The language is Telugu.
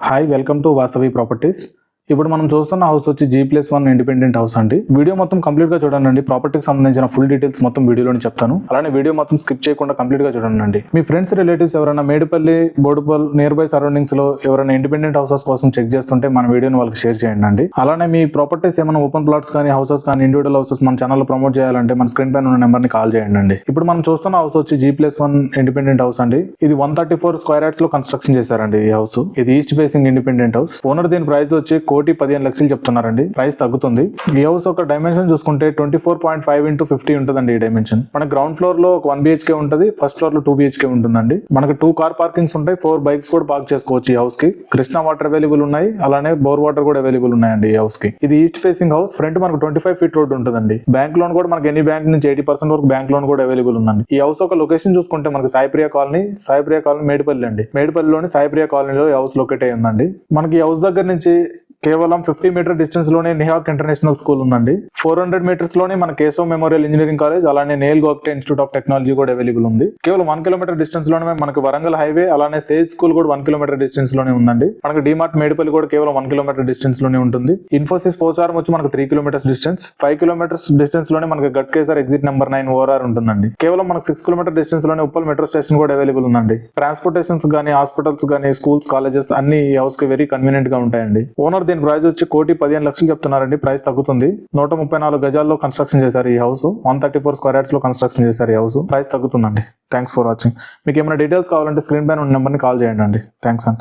Hi welcome to Vasavi properties. ఇప్పుడు మనం చూస్తున్న హౌస్ వచ్చి G+1 ఇండిపెండెంట్ హౌస్ అండి. వీడియో మొత్తం కంప్లీట్ గా చూడండి. ప్రాపర్టీకి సంబంధించిన ఫుల్ డీటెయిల్స్ మొత్తం వీడియోలోనే చెప్తాను. అలానే వీడియో మొత్తం స్కిప్ చేయకుండా కంప్లీట్ గా చూడండి. మీ ఫ్రెండ్స్ రిలేటివ్స్ ఎవరైనా Medipalli, Boduppal near by surroundings లో ఎవరైనా ఇండిపెండెంట్ హౌసెస్ కోసం చెక్ చేస్తుంటే మన వీడియోని వాళ్ళకి షేర్ చేయండి. అలానే మీ ప్రాపర్టీస్ ఏమైనా ఓపెన్ ప్లాట్స్ కానీ హౌసెస్ కానీ ఇండివిజువల్ హౌసెస్ మన ఛానల్ లో ప్రమోట్ చేయాలంటే మన స్క్రీన్ పైన ఉన్న నెంబర్ ని కాల్ చేయండి. ఇప్పుడు మనం చూస్తున్న హౌస్ వచ్చి G+1 ఇండిపెండెంట్ హౌస్ అండి. ఇది 134 స్క్వేర్ యార్డ్స్ లో కన్స్ట్రక్షన్ చేశారండి. ఈ హౌస్ ఇది east facing independent house. Owner దీని ప్రైస్ వచ్చి 1,15,00,000 చెప్తున్నారండి. ప్రైస్ తగ్గుతుంది. ఈ హౌస్ ఒక డైమెన్షన్ చూసుకుంటే 24.5 x 50 ఉంటుందండి. ఈ డైమెన్షన్ మన గ్రౌండ్ ఫ్లోర్ లో 1 BHK ఉంటుంది, ఫస్ట్ ఫ్లోర్ లో 2 BHK ఉంటుందండి. మనకు 2 కార్ పార్కింగ్స్ ఉంటాయి, 4 బైక్స్ కూడా పార్క్ చేసుకోవచ్చు. ఈ హౌస్ కి కృష్ణా వాటర్ అవైలబుల్ ఉన్నాయి, అలానే బోర్ వాటర్ కూడా అవైలబుల్ ఉన్నాయండి. ఈ హౌస్ కి ఇది ఈస్ట్ ఫేసింగ్ హౌస్. ఫ్రంట్ మనకు 25 ఫీట్ రోడ్ ఉంటుందండి. బ్యాంక్ లోన్ కూడా మనకి ఎనీ బ్యాంక్ నుంచి 80% వరకు బ్యాంక్ లోన్ కూడా అవైలబుల్ ఉందండి. ఈ హౌస్ ఒక లొకేషన్ చూసుకుంటే మనకి సాయిప్రియ కాలనీ మేడిపల్లి అండి. మేడిపల్లిలోని సాయిప్రియ కాలనీలో ఈ హౌస్ లొకేట్ అయ్యి ఉందండి. మనకి ఈ హౌస్ దగ్గర నుంచి కేవలం 50 మీటర్ డిస్టెన్స్ లోనే నిహాక్ ఇంటర్నేషనల్ స్కూల్ ఉందండి. 400 మీటర్స్ లోనే మన కేశవ్ మెమోరియల్ ఇంజనీరింగ్ కాలేజ్, అలానే నేల్ గోప్టే ఇన్స్టిట్యూట్ ఆఫ్ టెక్నాలజీ కూడా అవైలబుల్ ఉంది. కేవలం 1 కిలోమీటర్ డిస్టెన్స్ లోనే మనకు వరంగల్ హైవే, అలానే సేజ్ స్కూల్ కూడా 1 కిలోమీటర్ డిస్టెన్స్ లోనే ఉందండి. మనకు డిమార్ట్ మేడిపల్లి కూడా కేవలం 1 కిలోమీటర్ డిస్టెన్స్ లోనే ఉంటుంది. ఇన్ఫోసిస్ పోచారం వచ్చి మనకు 3 కిలోమీటర్స్ డిస్టెన్స్. 5 కిలోమీటర్స్ డిస్టెన్స్ లోనే మనకు గట్కేసర్ ఎగ్జిట్ నెంబర్ 9 ORR ఉంటుందండి. కేవలం మనకు 6 కిలోమీటర్ డిస్టెన్స్ లోనే ఉప్పల్ మెట్రో స్టేషన్ కూడా అవైలబుల్ ఉందండి. ట్రాన్స్పోర్టేషన్స్ గానీ, హాస్పిటల్స్ గానీ, స్కూల్స్, కాలేజెస్ అన్ని ఈ హౌస్ కి వెరీ కన్వీనియంట్ గా ఉంటాయండి. ఓనర్ దీని ప్రైస్ వచ్చి 1,15,00,000 చెప్తున్నారండి. ప్రైస్ తగ్గుతుంది. 134 గజాల్లో కన్స్ట్రక్షన్ చేశారు ఈ హౌస్. 134 స్క్వేర్ యార్డ్స్ లో కన్స్ట్రక్షన్ చేశారు ఈ హౌస్. ప్రైస్ తగ్గుతుందండి. Thanks for watching. మీకు ఏమైనా డీటెయిల్స్ కావాలంటే స్క్రీన్ పైన ఉన్న నెంబర్ ని కాల్ చేయండి. థ్యాంక్స్ అండి.